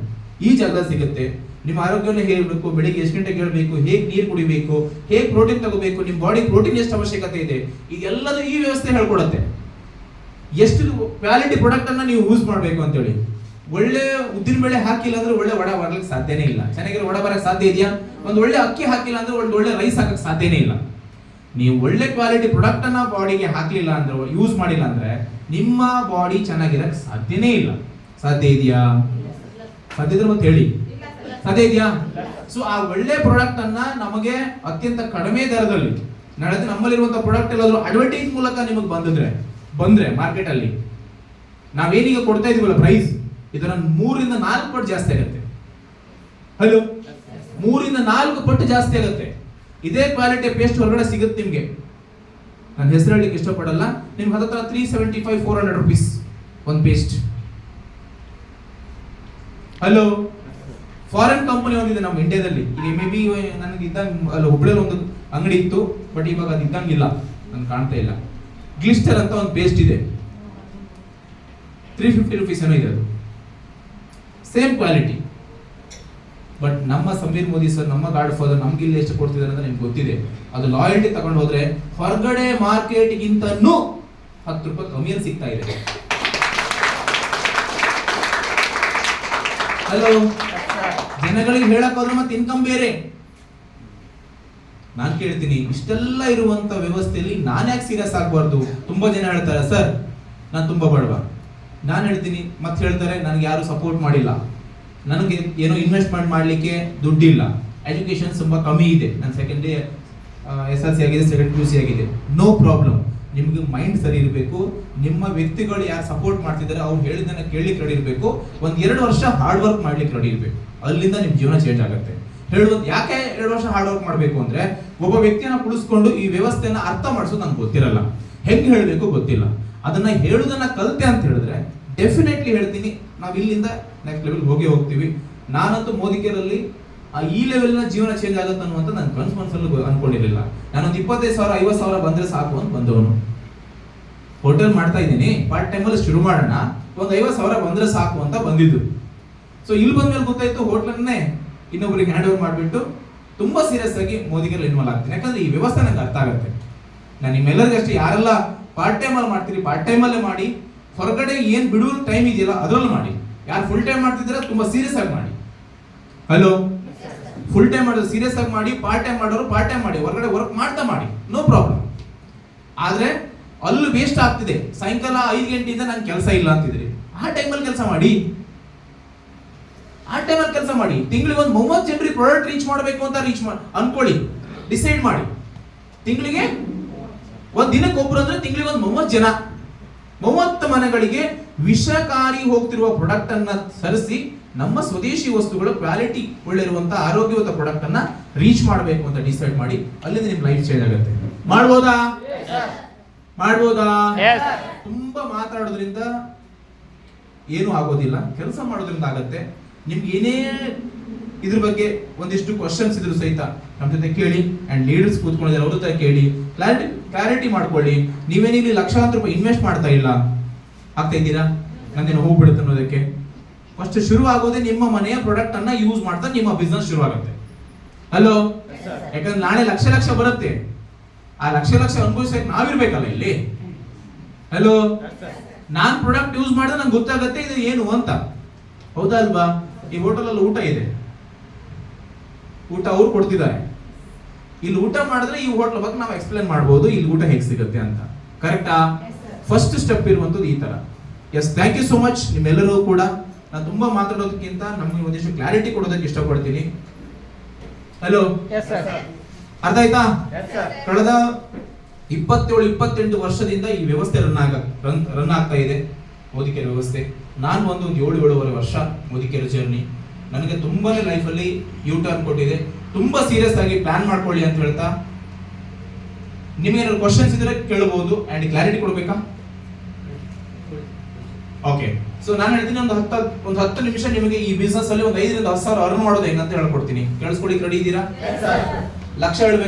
Speaker 1: ಈ ಜಾಗ ಸಿಗುತ್ತೆ. ನಿಮ್ಮ ಆರೋಗ್ಯವನ್ನು ಹೇಳಬೇಕು, ಬೆಳಿಗ್ಗೆ ಎಷ್ಟು ಗಂಟೆಗೆ ಹೇಳ್ಬೇಕು, ಹೇಗೆ ನೀರು ಕುಡಿಬೇಕು, ಹೇಗೆ ಪ್ರೋಟೀನ್ ತಗೋಬೇಕು, ನಿಮ್ಮ ಬಾಡಿ ಪ್ರೋಟೀನ್ ಎಷ್ಟು ಅವಶ್ಯಕತೆ ಇದೆ, ಇದೆಲ್ಲದೂ ಈ ವ್ಯವಸ್ಥೆ ಹೇಳ್ಕೊಡುತ್ತೆ. ಎಷ್ಟು ಕ್ವಾಲಿಟಿ ಪ್ರಾಡಕ್ಟ್ ಅನ್ನ ನೀವು ಯೂಸ್ ಮಾಡಬೇಕು ಅಂತೇಳಿ. ಒಳ್ಳೆ ಉದ್ದಿನ ಬೇಳೆ ಹಾಕಿಲ್ಲ ಅಂದ್ರೆ ಒಳ್ಳೆ ವಡ ಬರ್ಲಿಕ್ಕೆ ಸಾಧ್ಯನೇ ಇಲ್ಲ. ಚೆನ್ನಾಗಿರೋ ವಡ ಬರಕ್ಕೆ ಸಾಧ್ಯ ಇದೆಯಾ? ಒಂದು ಒಳ್ಳೆ ಅಕ್ಕಿ ಹಾಕಿಲ್ಲ ಅಂದ್ರೆ ಒಂದು ಒಳ್ಳೆ ರೈಸ್ ಹಾಕಕ್ಕೆ ಸಾಧ್ಯನೇ ಇಲ್ಲ. ನೀವು ಒಳ್ಳೆ ಕ್ವಾಲಿಟಿ ಪ್ರಾಡಕ್ಟ್ ಅನ್ನ ಬಾಡಿಗೆ ಹಾಕ್ಲಿಲ್ಲ ಅಂದ್ರೆ, ಯೂಸ್ ಮಾಡಿಲ್ಲ ಅಂದ್ರೆ ನಿಮ್ಮ ಬಾಡಿ ಚೆನ್ನಾಗಿರಕ್ಕೆ ಸಾಧ್ಯನೇ ಇಲ್ಲ. ಸಾಧ್ಯ ಇದೆಯಾ? ಸಾಧ್ಯ ಇದ್ರೆ ಮತ್ತೆ ಹೇಳಿ, ಸಾಧ್ಯ ಇದೆಯಾ? ಸೊ ಆ ಒಳ್ಳೆ ಪ್ರಾಡಕ್ಟ್ ಅನ್ನ ನಮಗೆ ಅತ್ಯಂತ ಕಡಿಮೆ ದರದಲ್ಲಿ ನಾಳೆ ನಮ್ಮಲ್ಲಿರುವಂತಹ ಪ್ರಾಡಕ್ಟ್ ಎಲ್ಲಾದ್ರೂ ಅಡ್ವರ್ಟೈಸ್ ಮೂಲಕ ನಿಮಗೆ ಬಂದ್ರೆ ಮಾರ್ಕೆಟ್ ಅಲ್ಲಿ ನಾವೇನೀಗ ಕೊಡ್ತಾ ಇದೀವಲ್ಲ ಪ್ರೈಸ್, ಇದರ 3 ರಿಂದ 4 ಪಟ್ಟು ಜಾಸ್ತಿ ಆಗುತ್ತೆ. ಹಲೋ, 3 ರಿಂದ 4 ಪಟ್ಟು ಜಾಸ್ತಿ ಆಗುತ್ತೆ. ಇದೇ ಕ್ವಾಲಿಟಿ ಪೇಸ್ಟ್ ಹೊರಗಡೆ ಸಿಗುತ್ತೆ ನಿಮ್ಗೆ. ನಾನು ಹೆಸರು ಹೇಳಲಿಕ್ಕೆ ಇಷ್ಟಪಡಲ್ಲ. ನಿಮ್ಗೆ ಹತ್ರ 375-400 rupees ಒಂದು ಪೇಸ್ಟ್. ಹಲೋ, ಫಾರಿನ್ ಕಂಪನಿ ಒಂದಿದೆ ನಮ್ಮ ಇಂಡಿಯಾದಲ್ಲಿ. ಈಗ ಮೇ ಬಿ ನನಗೆ ಇದ್ದಂಗೆ ಅಲ್ಲಿ ಹುಬ್ಳಿಯಲ್ಲಿ ಒಂದು ಅಂಗಡಿ ಇತ್ತು, ಬಟ್ ಇವಾಗ ಅದು ಇದ್ದಂಗಿಲ್ಲ, ನನ್ಗೆ ಕಾಣ್ತಾ ಇಲ್ಲ. ಗ್ಲಿಸ್ಟರ್ ಅಂತ ಒಂದು ಪೇಸ್ಟ್ ಇದೆ, 350 rupees ಏನೋ ಇದೆ. ಅದು ಸೇಮ್ ಕ್ವಾಲಿಟಿ. ಬಟ್ ನಮ್ಮ ಸಮೀರ್ ಮೋದಿ ಸರ್, ನಮ್ಮ ಗಾಡ್ ಫಾದರ್ ನಮ್ಗೆ ಇಲ್ಲಿ ಎಷ್ಟು ಕೊಡ್ತಿದ್ದಾರೆ ಅಂತ ನಿಮ್ಗೆ ಗೊತ್ತಿದೆ. ಅದು ಲಾಯಲ್ಟಿ ತಗೊಂಡು ಹೋದ್ರೆ ಹೊರಗಡೆ ಮಾರ್ಕೆಟ್ ಗಿಂತನೂ 10 ರೂಪಾಯಿ ಕಮ್ಮಿಯಲ್ಲಿ ಸಿಗ್ತಾ ಇದೆ. ಹಲೋ, ಜನಗಳಿಗೆ ಹೇಳಕ್ ಹೋದ್ರೆ ಮತ್ತೆ ಇನ್ಕಮ್ ಬೇರೆ. ನಾನ್ ಕೇಳ್ತೀನಿ, ಇಷ್ಟೆಲ್ಲ ಇರುವಂತ ವ್ಯವಸ್ಥೆಯಲ್ಲಿ ನಾನು ಯಾಕೆ ಸೀರಿಯಸ್ ಆಗಬಾರ್ದು? ತುಂಬಾ ಜನ ಹೇಳ್ತಾರೆ, ಸರ್ ನಾನು ತುಂಬಾ ಬಡವ. ನಾನು ಹೇಳ್ತೀನಿ, ಮತ್ತೆ ಹೇಳ್ತಾರೆ ನನಗೆ ಯಾರು ಸಪೋರ್ಟ್ ಮಾಡಿಲ್ಲ, ನನಗೆ ಏನೋ ಇನ್ವೆಸ್ಟ್ಮೆಂಟ್ ಮಾಡ್ಲಿಕ್ಕೆ ದುಡ್ಡಿಲ್ಲ, ಎಜುಕೇಶನ್ ತುಂಬಾ ಕಮ್ಮಿ ಇದೆ, ನನ್ನ ಸೆಕೆಂಡ್ SLC ಆಗಿದೆ, ಸೆಕೆಂಡ್ PUC ಆಗಿದೆ. No problem. ನಿಮ್ಗೆ ಮೈಂಡ್ ಸರಿ ಇರಬೇಕು. ನಿಮ್ಮ ವ್ಯಕ್ತಿಗಳು ಯಾರು ಸಪೋರ್ಟ್ ಮಾಡ್ತಿದ್ದಾರೆ ಅವ್ರು ಹೇಳಿದ್ದನ್ನ ಕೇಳಲಿಕ್ಕೆ ರೆಡಿ ಇರಬೇಕು. 1-2 ವರ್ಷ ಹಾರ್ಡ್ ವರ್ಕ್ ಮಾಡ್ಲಿಕ್ಕೆ ರೆಡಿ ಇರಬೇಕು. ಅಲ್ಲಿಂದ ನಿಮ್ ಜೀವನ ಚೇಂಜ್ ಆಗುತ್ತೆ. ಯಾಕೆ 2 ವರ್ಷ ಹಾರ್ಡ್ ವರ್ಕ್ ಮಾಡಬೇಕು ಅಂದ್ರೆ, ಒಬ್ಬ ವ್ಯಕ್ತಿಯನ್ನ ಕುಳಿಸ್ಕೊಂಡು ಈ ವ್ಯವಸ್ಥೆಯನ್ನ ಅರ್ಥ ಮಾಡಿಸೋದು ನಂಗೆ ಗೊತ್ತಿರಲ್ಲ, ಹೆಂಗ್ ಹೇಳಬೇಕು ಗೊತ್ತಿಲ್ಲ. ಅದನ್ನ ಹೇಳುದನ್ನ ಕಲಿತೆ ಅಂತ ಹೇಳಿದ್ರೆ ಡೆಫಿನೆಟ್ಲಿ ಹೇಳ್ತೀನಿ, ನಾವು ಇಲ್ಲಿಂದ ನೆಕ್ಸ್ಟ್ ಲೆವೆಲ್ ಹೋಗ್ತೀವಿ. ನಾನಂತೂ ಮೋದಿಕೆರಲ್ಲಿ ಈ ಲೆವೆಲ್ನ ಜೀವನ ಚೇಂಜ್ ಆಗುತ್ತೆ ಅನ್ನುವಂತ ನನ್ನ ಕನ್ಸಲ್ಲೂ ಅನ್ಕೊಂಡಿರಲಿಲ್ಲ. ನಾನೊಂದು 25,000 50,000 ಬಂದ್ರೆ ಸಾಕು ಅಂತ ಬಂದವನು. ಹೋಟೆಲ್ ಮಾಡ್ತಾ ಇದ್ದೀನಿ, ಪಾರ್ಟ್ ಟೈಮ್ ಅಲ್ಲಿ ಶುರು ಮಾಡೋಣ, ಒಂದು 50,000 ಬಂದ್ರೆ ಸಾಕು ಅಂತ ಬಂದಿದ್ದು. ಸೊ ಇಲ್ಲಿ ಬಂದ್ಮೇಲೆ ಗೊತ್ತಾಯ್ತು, ಹೋಟ್ಲನ್ನೇ ಇನ್ನೊಬ್ಬರಿಗೆ ಹ್ಯಾಂಡ್ ಓವರ್ ಮಾಡಿಬಿಟ್ಟು ತುಂಬಾ ಸೀರಿಯಸ್ ಆಗಿ ಮೋದಿಗೆಲ್ಲ ಇನ್ವಾಲ್ವ್ ಆಗ್ತೀನಿ. ಯಾಕಂದ್ರೆ ಈ ವ್ಯವಸ್ಥೆ ನಂಗೆ ಅರ್ಥ ಆಗುತ್ತೆ. ನಾನು ನಿಮ್ಮೆಲ್ಲರಿಗೂ ಅಷ್ಟೇ, ಯಾರೆಲ್ಲ ಪಾರ್ಟ್ ಟೈಮ್ ಅಲ್ಲಿ ಮಾಡ್ತೀರಿ ಪಾರ್ಟ್ ಟೈಮ್ ಅಲ್ಲೇ ಮಾಡಿ, ಹೊರಗಡೆ ಏನ್ ಬಿಡುವ ಟೈಮ್ ಇದೆಯಲ್ಲ ಅದ್ರಲ್ಲಿ ಮಾಡಿ. ಯಾರು ಫುಲ್ ಟೈಮ್ ಮಾಡ್ತಿದ್ರೆ ತುಂಬಾ ಸೀರಿಯಸ್ ಆಗಿ ಮಾಡಿ. ಹಲೋ, ಫುಲ್ ಟೈಮ್ ಮಾಡೋದು ಸೀರಿಯಸ್ ಆಗಿ ಮಾಡಿ, ಪಾರ್ಟ್ ಟೈಮ್ ಮಾಡೋರು ಪಾರ್ಟ್ ಟೈಮ್ ಮಾಡಿ, ಹೊರಗಡೆ ವರ್ಕ್ ಮಾಡ್ತಾ ಮಾಡಿ, ನೋ ಪ್ರಾಬ್ಲಮ್. ಆದ್ರೆ ಅಲ್ಲೂ ವೇಸ್ಟ್ ಆಗ್ತಿದೆ. ಸಾಯಂಕಾಲ 5 ಗಂಟೆಯಿಂದ ನನ್ ಕೆಲಸ ಇಲ್ಲ ಅಂತಿದ್ರಿ, ಆ ಟೈಮಲ್ಲಿ ಕೆಲಸ ಮಾಡಿ. ತಿಂಗಳಿಗೆ ಒಂದು 30 ಜನರಿಗೆ ಪ್ರಾಡಕ್ಟ್ ರೀಚ್ ಮಾಡಬೇಕು ಅಂತ ಅನ್ಕೊಳ್ಳಿ, ಡಿಸೈಡ್ ಮಾಡಿ. ತಿಂಗಳಿಗೆ ಒಂದ್ ದಿನಕ್ಕೆ ಒಬ್ರು ಅಂದ್ರೆ ತಿಂಗಳಿಗೆ ಒಂದು 30 ಜನ, 30 ಮನೆಗಳಿಗೆ ವಿಷಕಾರಿ ಹೋಗ್ತಿರುವ ಪ್ರಾಡಕ್ಟ್ ಅನ್ನ ಸರಿಸಿ ನಮ್ಮ ಸ್ವದೇಶಿ ವಸ್ತುಗಳು ಕ್ವಾಲಿಟಿ ಒಳ್ಳೆರುವಂತ ಆರೋಗ್ಯವಂತ ಪ್ರಾಡಕ್ಟ್ ಅನ್ನ ರೀಚ್ ಮಾಡಬೇಕು ಅಂತ ಡಿಸೈಡ್ ಮಾಡಿ, ಅಲ್ಲಿಂದ ನಿಮ್ ಲೈಫ್ ಚೇಂಜ್ ಆಗುತ್ತೆ. ಮಾಡ್ಬೋದಾ? ತುಂಬಾ ಮಾತಾಡೋದ್ರಿಂದ ಏನು ಆಗೋದಿಲ್ಲ, ಕೆಲಸ ಮಾಡೋದ್ರಿಂದ ಆಗತ್ತೆ. ನಿಮ್ಗೆ ಏನೇ ಇದ್ರ ಬಗ್ಗೆ ಒಂದಿಷ್ಟು ಕ್ವಶನ್ಸ್ ಇದ್ರು ಸಹಿತ ನಮ್ಮ ಜೊತೆ ಕೇಳಿ. ಅಂಡ್ ಲೀಡರ್ಸ್ ಕೂತ್ಕೊಂಡಿದ್ದಾರೆ, ಅವ್ರ ಜೊತೆ ಕೇಳಿ, ಕ್ಲಾರಿಟಿ ಮಾಡ್ಕೊಳ್ಳಿ. ನೀವೇನಿಲ್ಲಿ ಲಕ್ಷಾಂತರ ರೂಪಾಯಿ ಇನ್ವೆಸ್ಟ್ ಮಾಡ್ತಾ ಇಲ್ಲ, ಆಗ್ತಾ ಇದ್ದೀರಾ? ನಂದೇನು ಹೋಗ್ಬಿಡುತ್ತೆ ಅನ್ನೋದಕ್ಕೆ. ಫಸ್ಟ್ ಶುರು ಆಗೋದೇ ನಿಮ್ಮ ಮನೆಯ ಪ್ರಾಡಕ್ಟ್ ಅನ್ನ ಯೂಸ್ ಮಾಡ್ತಾ ನಿಮ್ಮ ಬಿಸ್ನೆಸ್ ಶುರು ಆಗುತ್ತೆ. ಹಲೋ, ಯಾಕಂದ್ರೆ ನಾಳೆ ಲಕ್ಷ ಬರುತ್ತೆ, ಆ ಲಕ್ಷ ಅನುಭವಿಸಕ್ಕೆ ನಾವಿರ್ಬೇಕಲ್ಲ ಇಲ್ಲಿ. ಹಲೋ, ನಾನ್ ಪ್ರಾಡಕ್ಟ್ ಯೂಸ್ ಮಾಡಿದ್ರೆ ನಂಗೆ ಗೊತ್ತಾಗತ್ತೆ ಇದು ಏನು ಅಂತ, ಹೌದಾ ಅಲ್ವಾ? ಈ ಹೋಟೆಲ್ ಅಲ್ಲಿ ಊಟ ಇದೆ, ಊಟ ಅವ್ರು ಕೊಡ್ತಿದ್ದಾರೆ. ಇಲ್ಲಿ ಊಟ ಮಾಡಿದ್ರೆ ಈ ಹೋಟೆಲ್ ಬಗ್ಗೆ ನಾವು ಎಕ್ಸ್ಪ್ಲೇನ್ ಮಾಡಬಹುದು, ಇಲ್ಲಿ ಊಟ ಹೇಗೆ ಸಿಗುತ್ತೆ ಅಂತ. ಕರೆಕ್ಟಾ? ಫಸ್ಟ್ ಸ್ಟೆಪ್ ಇರುವಂತದ್ದು ಈ ತರ. Yes, thank you so much ನಿಮ್ಮೆಲ್ಲರೂ ಕೂಡ. ನಾನು ತುಂಬಾ ಮಾತಾಡೋದಕ್ಕಿಂತ ನಮ್ಗೆ ಒಂದಿಷ್ಟು ಕ್ಲಾರಿಟಿ ಕೊಡೋದಕ್ಕೆ ಇಷ್ಟಪಡ್ತೀನಿ. ಹಲೋ, ಅರ್ಥ ಆಯ್ತಾ? ಕಳೆದ 27-28 ವರ್ಷದಿಂದ ಈ ವ್ಯವಸ್ಥೆ ರನ್ ಆಗ್ತಾ ಇದೆ, ಮೋದಿಕೇರ್ ವ್ಯವಸ್ಥೆ. ನಾನು ಒಂದು 7-7.5 ವರ್ಷ ಮೋದಿಕೇರ್ ಜರ್ನಿ. ನನಗೆ ತುಂಬಾನೇ ಲೈಫಲ್ಲಿ ಟರ್ನ್ ಕೊಟ್ಟಿದೆ. ತುಂಬಾ ಸೀರಿಯಸ್ ಆಗಿ ಪ್ಲಾನ್ ಮಾಡ್ಕೊಳ್ಳಿ ಅಂತ ಹೇಳ್ತಾ, ನಿಮಗೆ ಏನಾದ್ರು ಕ್ವಶನ್ಸ್ ಇದ್ರೆ ಕೇಳಬಹುದು. ಅಂಡ್ ಕ್ಲಾರಿಟಿ ಕೊಡ್ಬೇಕಾ? ಓಕೆ, ಸೊ ನಾನು ಹೇಳ್ತೀನಿ, ಒಂದು 10 ನಿಮಿಷ ನಿಮಗೆ ಈ ಬಿಸ್ನೆಸ್ ಅಲ್ಲಿ ಒಂದು 5 ರಿಂದ 10 ಸಾವಿರ ಅರ್ನ್ ಮಾಡೋದು ಹೆಂಗಂತ ಹೇಳ್ಕೊಡ್ತೀನಿ. ಕೇಳಿಸ್ಕೊಳ್ಳಿ, ರೆಡಿ ಇದ್ದೀರಾ? ಲಕ್ಷ ಹೇಳ್ಬೇಕು.